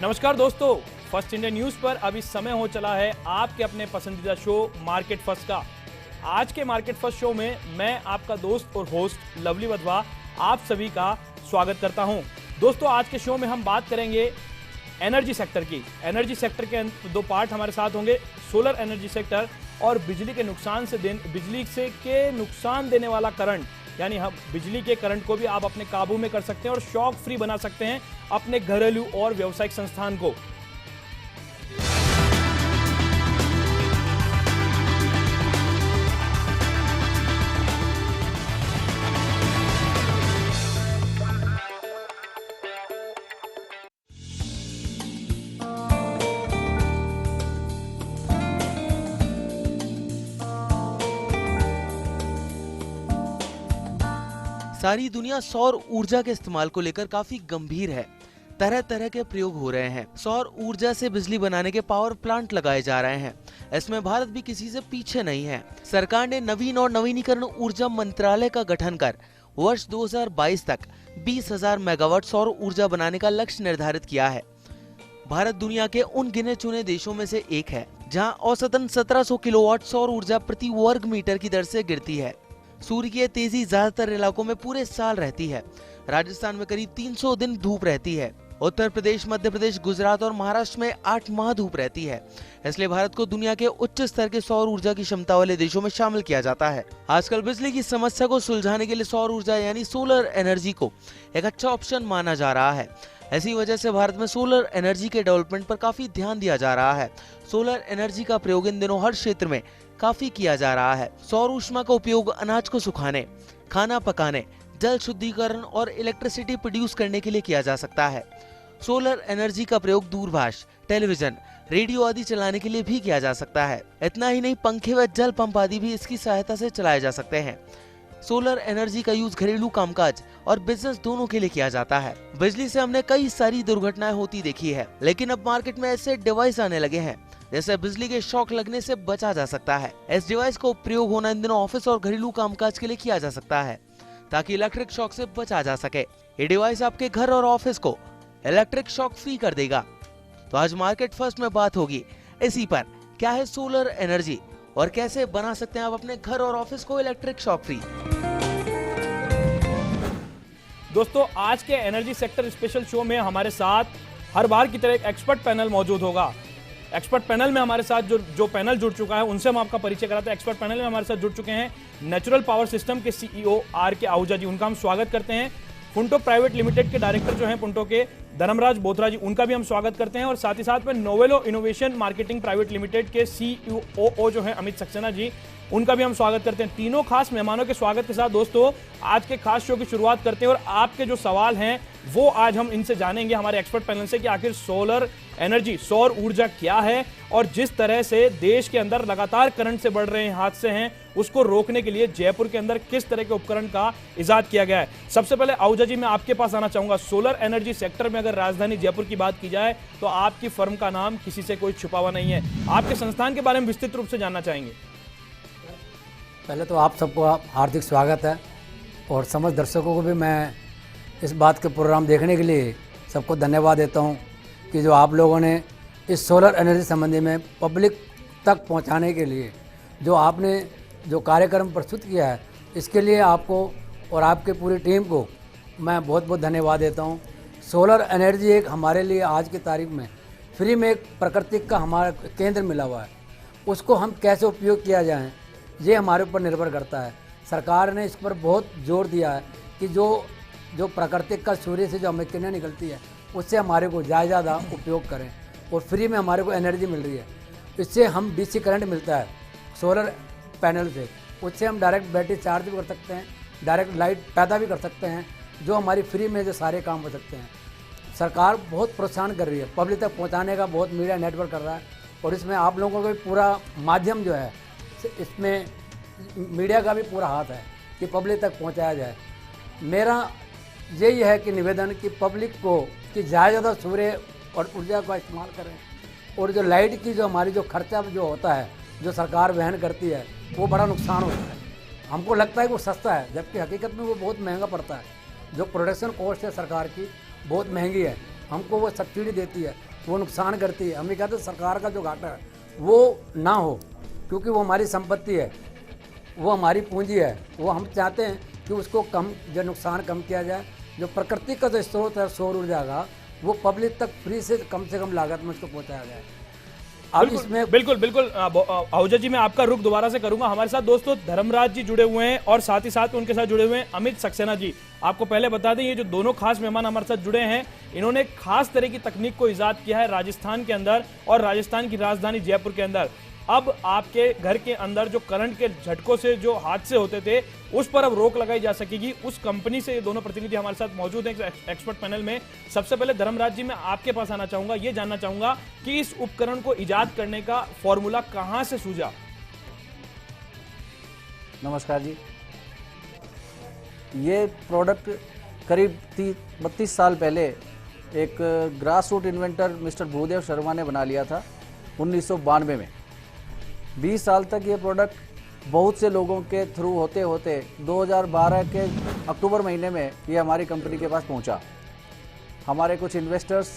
नमस्कार दोस्तों, first India news पर अभी समय हो चला है आपके अपने पसंदीदा शो मार्केट फर्स्ट का। आज के मार्केट फर्स्ट शो में मैं आपका दोस्त और होस्ट लवली वधवा आप सभी का स्वागत करता हूं। दोस्तों, आज के शो में हम बात करेंगे एनर्जी सेक्टर की। एनर्जी सेक्टर के दो पार्ट हमारे साथ होंगे, सोलर एनर्जी सेक्टर और बिजली के नुकसान देने वाला करंट, यानी हम बिजली के करंट को भी आप अपने काबू में कर सकते हैं और शॉक फ्री बना सकते हैं अपने घरेलू और व्यावसायिक संस्थान को। सारी दुनिया सौर ऊर्जा के इस्तेमाल को लेकर काफी गंभीर है। तरह तरह के प्रयोग हो रहे हैं। सौर ऊर्जा से बिजली बनाने के पावर प्लांट लगाए जा रहे हैं। इसमें भारत भी किसी से पीछे नहीं है। सरकार ने नवीन और नवीनीकरण ऊर्जा मंत्रालय का गठन कर वर्ष 2022 तक 20,000 मेगावाट सौर ऊर्जा बनाने का लक्ष्य निर्धारित किया है। भारत दुनिया के उन गिने चुने देशों में से एक है जहाँ औसतन 1700 किलोवाट सौर ऊर्जा प्रति वर्ग मीटर की दर से गिरती है। सूर्य की तेजी ज्यादातर इलाकों में पूरे साल रहती है। राजस्थान में करीब 300 दिन धूप रहती है। उत्तर प्रदेश, मध्य प्रदेश, गुजरात और महाराष्ट्र में 8 माह धूप रहती है। इसलिए भारत को दुनिया के उच्च स्तर के सौर ऊर्जा की क्षमता वाले देशों में शामिल किया जाता है। आजकल बिजली की समस्या को सुलझाने के लिए सौर ऊर्जा यानी सोलर एनर्जी को एक अच्छा ऑप्शन माना जा रहा है। ऐसी वजह से भारत में सोलर एनर्जी के डेवलपमेंट पर काफी ध्यान दिया जा रहा है। सोलर एनर्जी का प्रयोग इन दिनों हर क्षेत्र में काफी किया जा रहा है। सौर ऊष्मा का उपयोग अनाज को सुखाने, खाना पकाने, जल शुद्धिकरण और इलेक्ट्रिसिटी प्रोड्यूस करने के लिए किया जा सकता है। सोलर एनर्जी का प्रयोग दूरभाष, टेलीविजन, रेडियो आदि चलाने के लिए भी किया जा सकता है। इतना ही नहीं, पंखे व जल पंप आदि भी इसकी सहायता से चलाए जा सकते हैं। सोलर एनर्जी का यूज घरेलू कामकाज और बिजनेस दोनों के लिए किया जाता है। बिजली से हमने कई सारी दुर्घटनाएं होती देखी है, लेकिन अब मार्केट में ऐसे डिवाइस आने लगे हैं जैसे बिजली के शॉक लगने से बचा जा सकता है। इस डिवाइस का प्रयोग होना इन दिनों ऑफिस और घरेलू कामकाज के लिए किया जा सकता है ताकि इलेक्ट्रिक शॉक से बचा जा सके। ये डिवाइस आपके घर और ऑफिस को इलेक्ट्रिक शॉक फ्री कर देगा। तो आज मार्केट फर्स्ट में बात होगी इसी पर, क्या है सोलर एनर्जी और कैसे बना सकते हैं आप अपने घर और ऑफिस को इलेक्ट्रिक शॉक फ्री। दोस्तों, आज के एनर्जी सेक्टर स्पेशल शो में हमारे साथ हर बार की तरह एक एक्सपर्ट पैनल मौजूद होगा। एक्सपर्ट पैनल में हमारे साथ जो पैनल जुड़ चुका है उनसे हम आपका परिचय कराते हैं। एक्सपर्ट पैनल में हमारे साथ जुड़ चुके हैं नेचुरल पावर सिस्टम के सीईओ आर.के. आहूजा जी, उनका हम स्वागत करते हैं। पुंटो प्राइवेट लिमिटेड के डायरेक्टर जो हैं पुंटो के, धर्मराज बोथरा जी, उनका भी हम स्वागत करते हैं। और साथ ही साथ में नोवेलो इनोवेशन मार्केटिंग प्राइवेट लिमिटेड के सीईओ जो हैं अमित सक्सेना जी, उनका भी हम स्वागत करते हैं। तीनों खास मेहमानों के स्वागत के साथ दोस्तों आज के खास शो की शुरुआत करते हैं और आपके जो सवाल हैं वो आज हम इनसे जानेंगे हमारे एक्सपर्ट पैनल से कि आखिर सोलर एनर्जी, सौर ऊर्जा क्या है और जिस तरह से देश के अंदर लगातार करंट से बढ़ रहे हैं हादसे हैं उसको रोकने के लिए जयपुर के अंदर किस तरह के उपकरण का इजाद किया गया है। सबसे पहले आहूजा जी, मैं आपके पास आना चाहूंगा। सोलर एनर्जी सेक्टर में अगर राजधानी जयपुर की बात की जाए तो आपकी फर्म का नाम किसी से कोई छुपा हुआ नहीं है। आपके संस्थान के बारे में विस्तृत रूप से जानना चाहेंगे। पहले तो आप सबको हार्दिक स्वागत है और समस्त दर्शकों को भी मैं इस बात के प्रोग्राम देखने के लिए सबको धन्यवाद देता हूं कि जो आप लोगों ने इस सोलर एनर्जी संबंधी में पब्लिक तक पहुंचाने के लिए जो आपने जो कार्यक्रम प्रस्तुत किया है, इसके लिए आपको और आपके पूरी टीम को मैं बहुत बहुत धन्यवाद देता हूं। सोलर एनर्जी एक हमारे लिए आज की तारीख में फ्री में एक प्राकृतिक का हमारा केंद्र मिला हुआ है। उसको हम कैसे उपयोग किया जाए ये हमारे ऊपर निर्भर करता है। सरकार ने इस पर बहुत जोर दिया है कि जो प्राकृतिक का सूर्य से जो हमें किरणें निकलती है उससे हमारे को ज़्यादा उपयोग करें और फ्री में हमारे को एनर्जी मिल रही है। इससे हम डीसी करंट मिलता है सोलर पैनल से, उससे हम डायरेक्ट बैटरी चार्ज भी कर सकते हैं, डायरेक्ट लाइट पैदा भी कर सकते हैं, जो हमारी फ्री में जो सारे काम हो सकते हैं। सरकार बहुत प्रोत्साहन कर रही है, पब्लिक तक पहुँचाने का बहुत मीडिया नेटवर्क कर रहा है और इसमें आप लोगों का भी पूरा माध्यम जो है, इसमें मीडिया का भी पूरा हाथ है कि पब्लिक तक पहुंचाया जाए। मेरा यही है कि निवेदन कि पब्लिक को कि ज़्यादा सूर्य और ऊर्जा का इस्तेमाल करें और जो लाइट की जो हमारी जो खर्चा जो होता है जो सरकार वहन करती है वो बड़ा नुकसान होता है। हमको लगता है कि वो सस्ता है, जबकि हकीकत में वो बहुत महंगा पड़ता है। जो प्रोडक्शन कॉस्ट है सरकार की बहुत महंगी है, हमको वो सब्सिडी देती है वो नुकसान करती है। हम ये कहते हैं सरकार का जो घाटा है वो ना हो, क्योंकि वो हमारी संपत्ति है, वो हमारी पूंजी है। वो हम चाहते हैं कि उसको कम, जो नुकसान कम किया जाए। जो प्रकृति का जो स्रोत है सौर ऊर्जा का, वो पब्लिक तक फ्री से कम लागत में उसको पहुँचाया जाए। अब इसमें बिल्कुल आहूजा जी, मैं आपका रुख दोबारा से करूंगा। हमारे साथ दोस्तों धर्मराज जी जुड़े हुए हैं और साथ ही साथ उनके साथ जुड़े हुए हैं अमित सक्सेना जी। आपको पहले बता दें, ये जो दोनों खास मेहमान हमारे साथ जुड़े हैं, इन्होंने एक खास तरह की तकनीक को इजाद किया है राजस्थान के अंदर और राजस्थान की राजधानी जयपुर के अंदर। अब आपके घर के अंदर जो करंट के झटकों से जो हादसे होते थे, उस पर अब रोक लगाई जा सकेगी। उस कंपनी से ये दोनों प्रतिनिधि हमारे साथ मौजूद हैं एक्सपर्ट पैनल में। सबसे पहले धर्मराज जी, मैं आपके पास आना चाहूंगा, ये जानना चाहूंगा कि इस उपकरण को इजाद करने का फॉर्मूला कहां से सूझा? नमस्कार जी। ये प्रोडक्ट करीब 32 साल पहले एक grass root inventor mister Bhudev Sharma ने बना लिया था 1992 में। 20 साल तक ये प्रोडक्ट बहुत से लोगों के थ्रू होते होते 2012 के अक्टूबर महीने में ये हमारी कंपनी के पास पहुंचा। हमारे कुछ इन्वेस्टर्स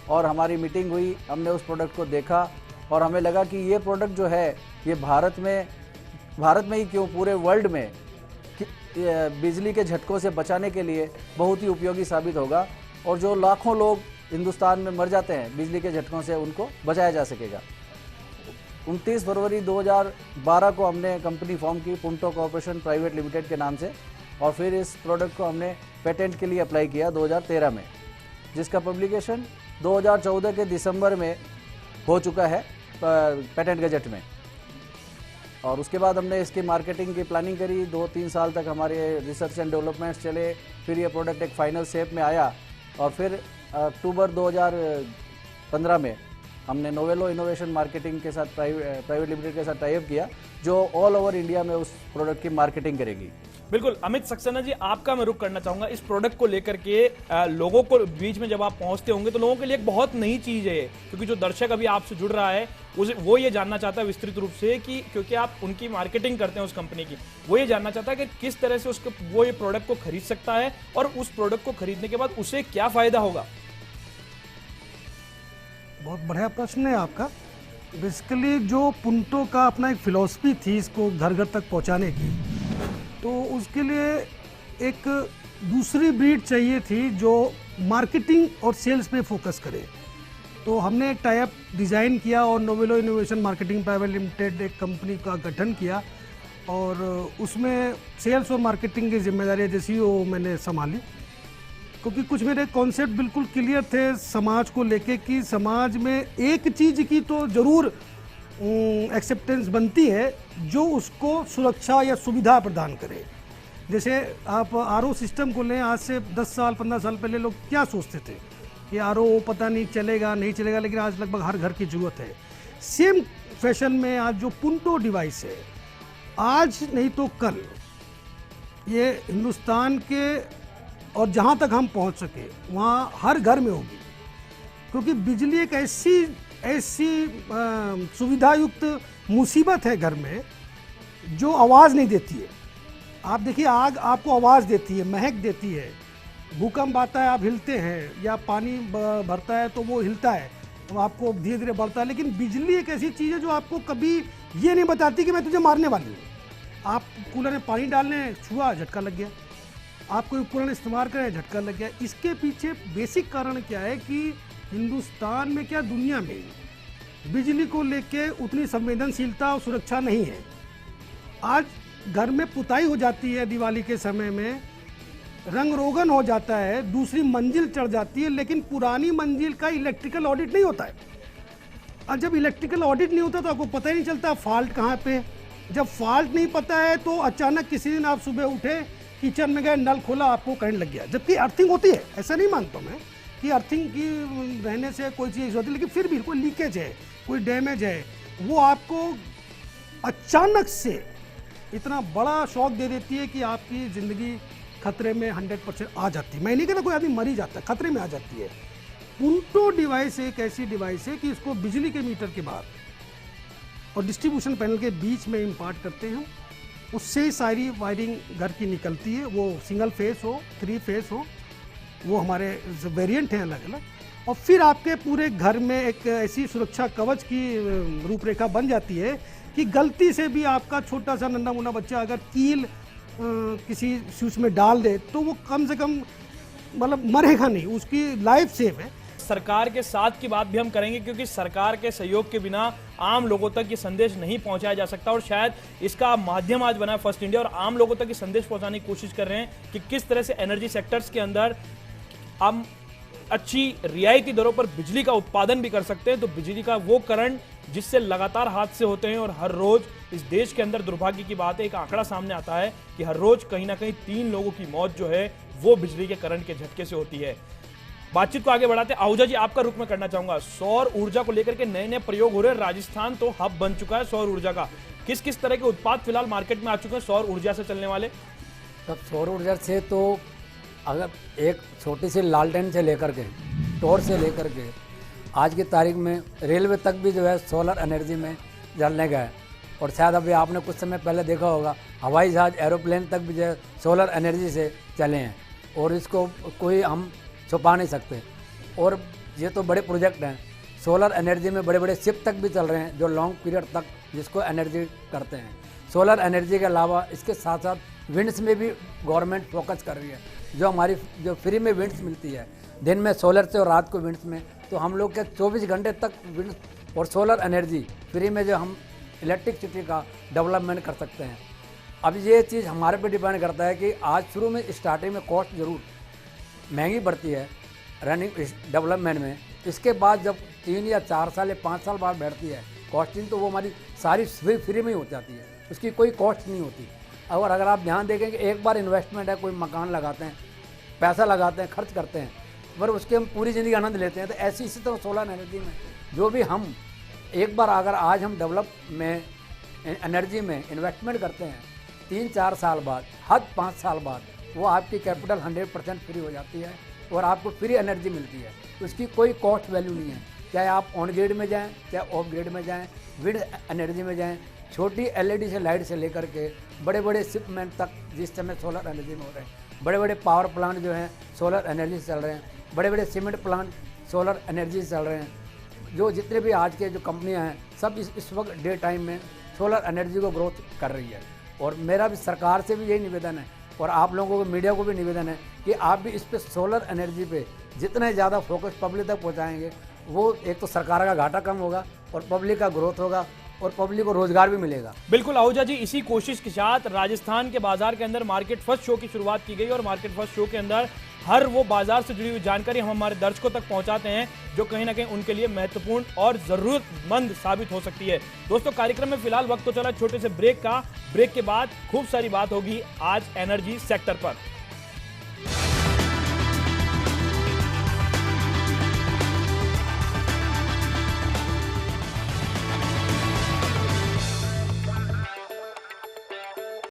और हमारी मीटिंग हुई, हमने उस प्रोडक्ट को देखा और हमें लगा कि ये प्रोडक्ट जो है ये भारत में ही क्यों पूरे वर्ल्ड में बिजली के झटकों से बचाने के लिए बहुत ही उपयोगी साबित होगा और जो लाखों लोग हिंदुस्तान में मर जाते हैं बिजली के झटकों से, उनको बचाया जा सकेगा। 29 फरवरी 2012 को हमने कंपनी फॉर्म की पुंटो कॉर्पोरेशन प्राइवेट लिमिटेड के नाम से, और फिर इस प्रोडक्ट को हमने पेटेंट के लिए अप्लाई किया 2013 में, जिसका पब्लिकेशन 2014 के दिसंबर में हो चुका है पेटेंट गजट में। और उसके बाद हमने इसकी मार्केटिंग की प्लानिंग करी। 2-3 साल तक हमारे रिसर्च एंड डेवलपमेंट्स चले, फिर ये प्रोडक्ट एक फाइनल शेप में आया और फिर अक्टूबर 2015 में हमने नोवेलो इनोवेशन मार्केटिंग के साथ प्राइवेट लिमिटेड के साथ टाई अप किया, जो ऑल ओवर इंडिया में उस प्रोडक्ट की मार्केटिंग करेगी। बिल्कुल अमित सक्सेना जी, आपका मैं रुख करना चाहूंगा। इस प्रोडक्ट को लेकर के लोगों को बीच में जब आप पहुंचते होंगे तो लोगों के लिए एक बहुत नई चीज है, क्योंकि जो दर्शक अभी आपसे जुड़ रहा है वो ये जानना चाहता है विस्तृत रूप से कि क्योंकि आप उनकी मार्केटिंग करते हैं उस कंपनी की, वो ये जानना चाहता है कि किस तरह से वो ये प्रोडक्ट को खरीद सकता है और उस प्रोडक्ट को खरीदने के बाद उसे क्या फायदा होगा। बहुत बढ़िया प्रश्न है आपका। बेसिकली जो पुंटो का अपना एक फिलॉसफी थी इसको घर घर तक पहुंचाने की, तो उसके लिए एक दूसरी ब्रीड चाहिए थी जो मार्केटिंग और सेल्स पे फोकस करे। तो हमने एक टाई अप डिज़ाइन किया और नोवेलो इनोवेशन मार्केटिंग प्राइवेट लिमिटेड एक कंपनी का गठन किया और उसमें सेल्स और मार्केटिंग की जिम्मेदारियाँ जैसी वो मैंने संभाली, क्योंकि कुछ मेरे कॉन्सेप्ट बिल्कुल क्लियर थे समाज को लेके कि समाज में एक चीज़ की तो ज़रूर एक्सेप्टेंस बनती है जो उसको सुरक्षा या सुविधा प्रदान करे। जैसे आप आरओ सिस्टम को लें, आज से 10 साल 15 साल पहले लोग क्या सोचते थे कि आरओ पता नहीं चलेगा नहीं चलेगा, लेकिन आज लगभग हर घर की ज़रूरत है। सेम फैशन में आज जो पुंटो डिवाइस है, आज नहीं तो कल ये हिंदुस्तान के और जहाँ तक हम पहुँच सके वहाँ हर घर में होगी, क्योंकि बिजली एक ऐसी सुविधा युक्त मुसीबत है घर में जो आवाज़ नहीं देती है। आप देखिए, आग आपको आवाज़ देती है, महक देती है, भूकंप आता है आप हिलते हैं, या पानी भरता है तो वो हिलता है तो आपको धीरे धीरे बढ़ता है। लेकिन बिजली एक ऐसी चीज़ है जो आपको कभी ये नहीं बताती कि मैं तुझे मारने वाली हूँ। आप कूलर में पानी डालने छुआ, झटका लग गया, आप कोई उपकरण इस्तेमाल करें, झटका लग गया। इसके पीछे बेसिक कारण क्या है कि हिंदुस्तान में क्या दुनिया में बिजली को लेके उतनी संवेदनशीलता और सुरक्षा नहीं है। आज घर में पुताई हो जाती है, दिवाली के समय में रंग रोगन हो जाता है, दूसरी मंजिल चढ़ जाती है, लेकिन पुरानी मंजिल का इलेक्ट्रिकल ऑडिट नहीं होता है। और जब इलेक्ट्रिकल ऑडिट नहीं होता तो आपको पता ही नहीं चलता फॉल्ट कहाँ पे। जब फॉल्ट नहीं पता है तो अचानक किसी दिन आप सुबह उठे, किचन में गए, नल खोला, आपको करंट लग गया, जबकि अर्थिंग होती है। ऐसा नहीं मानता मैं कि अर्थिंग की रहने से कोई चीज़ होती है, लेकिन फिर भी कोई लीकेज है, कोई डैमेज है, वो आपको अचानक से इतना बड़ा शॉक दे देती है कि आपकी ज़िंदगी खतरे में 100% आ जाती है। मैं नहीं कहता कोई आदमी मर ही जाता है, खतरे में आ जाती है। पुंटो डिवाइस एक ऐसी डिवाइस है कि इसको बिजली के मीटर के बाद और डिस्ट्रीब्यूशन पैनल के बीच में इम्पार्ट करते हैं, उससे सारी वायरिंग घर की निकलती है, वो सिंगल फेस हो, 3 फेस हो, वो हमारे वेरिएंट हैं अलग अलग, और फिर आपके पूरे घर में एक ऐसी सुरक्षा कवच की रूपरेखा बन जाती है कि गलती से भी आपका छोटा सा नन्हा मुन्ना बच्चा अगर कील किसी स्विच में डाल दे तो वो कम से कम मतलब मरेगा नहीं, उसकी लाइफ सेफ है। सरकार के साथ की बात भी हम करेंगे, क्योंकि सरकार के सहयोग के बिना आम लोगों तक ये संदेश नहीं पहुंचाया जा सकता, और शायद इसका माध्यम आज बना है फर्स्ट इंडिया, और आम लोगों तक ये संदेश पहुंचाने की कोशिश कर रहे हैं कि किस तरह से एनर्जी सेक्टर्स के अंदर हम अच्छी रियायती दरों पर बिजली का उत्पादन भी कर सकते हैं। तो बिजली का वो करंट जिससे लगातार हादसे होते हैं, और हर रोज इस देश के अंदर दुर्भाग्य की बात है, एक आंकड़ा सामने आता है कि हर रोज कहीं ना कहीं 3 लोगों की मौत जो है वो बिजली के करंट के झटके से होती है। बातचीत को आगे बढ़ाते हैं। आहूजा जी, आपका रुख मैं करना चाहूंगा। सौर ऊर्जा को लेकर के नए नए प्रयोग हो रहे हैं। राजस्थान तो हब बन चुका है सौर ऊर्जा का। किस किस तरह के उत्पाद फिलहाल मार्केट में आ चुके हैं सौर ऊर्जा से चलने वाले? तब सौर ऊर्जा से तो अगर एक छोटी सी लालटेन से लेकर के टॉर्च से लेकर के आज की तारीख में रेलवे तक भी जो है सोलर एनर्जी में चलने गए, और शायद अभी आपने कुछ समय पहले देखा होगा हवाई जहाज एरोप्लेन तक भी जो है सोलर एनर्जी से चले हैं, और इसको कोई हम छुपा नहीं सकते। और ये तो बड़े प्रोजेक्ट हैं, सोलर एनर्जी में बड़े बड़े शिप तक भी चल रहे हैं जो लॉन्ग पीरियड तक जिसको एनर्जी करते हैं। सोलर एनर्जी के अलावा इसके साथ साथ विंड्स में भी गवर्नमेंट फोकस कर रही है, जो हमारी जो फ्री में विंड्स मिलती है दिन में सोलर से और रात को विंड्स में, तो हम लोग के 24 घंटे तक विंड्स और सोलर एनर्जी फ्री में जो हम इलेक्ट्रिसिटी का डेवलपमेंट कर सकते हैं। अब ये चीज़ हमारे पे डिपेंड करता है कि आज शुरू में स्टार्टिंग में कॉस्ट ज़रूर महंगी बढ़ती है रनिंग डेवलपमेंट में, इसके बाद जब 3 या 4 साल या 5 साल बाद बैठती है कॉस्टिंग, तो वो हमारी सारी फ्री में ही हो जाती है, उसकी कोई कॉस्ट नहीं होती। और अगर आप ध्यान देखें कि एक बार इन्वेस्टमेंट है, कोई मकान लगाते हैं, पैसा लगाते हैं, खर्च करते हैं, पर उसके हम पूरी ज़िंदगी आनंद लेते हैं। तो ऐसी इसी तरह सोलर एनर्जी में जो भी हम एक बार अगर आज हम डेवलप में एनर्जी में इन्वेस्टमेंट करते हैं, 3-4 साल बाद, हद 5 साल बाद वो आपकी कैपिटल 100% फ्री हो जाती है और आपको फ्री एनर्जी मिलती है। उसकी कोई कॉस्ट वैल्यू नहीं है, चाहे आप ऑन ग्रिड में जाएं, चाहे ऑफ ग्रिड में जाएं, विंड एनर्जी में जाएं, छोटी LED से लाइट से लेकर के बड़े बड़े शिपमेंट तक जिस समय सोलर एनर्जी में हो रहे हैं, बड़े बड़े पावर प्लांट जो हैं सोलर एनर्जी से चल रहे हैं, बड़े बड़े सीमेंट प्लांट सोलर एनर्जी से चल रहे हैं। जो जितने भी आज के जो कंपनियां हैं सब इस वक्त डे टाइम में सोलर एनर्जी को ग्रोथ कर रही है। और मेरा भी सरकार से भी यही निवेदन है और आप लोगों को मीडिया को भी निवेदन है कि आप भी इस पे सोलर एनर्जी पे जितने ज़्यादा फोकस पब्लिक तक पहुंचाएंगे, वो एक तो सरकार का घाटा कम होगा और पब्लिक का ग्रोथ होगा और पब्लिक को रोजगार भी मिलेगा। बिल्कुल आहूजा जी, इसी कोशिश के साथ राजस्थान के बाजार के अंदर मार्केट फर्स्ट शो की शुरुआत की गई और मार्केट फर्स्ट शो के अंदर हर वो बाजार से जुड़ी हुई जानकारी हम हमारे दर्शकों तक पहुंचाते हैं जो कहीं ना कहीं उनके लिए महत्वपूर्ण और जरूरतमंद साबित हो सकती है। दोस्तों, कार्यक्रम में फिलहाल वक्त तो चला छोटे से ब्रेक का। ब्रेक के बाद खूब सारी बात होगी आज एनर्जी सेक्टर पर।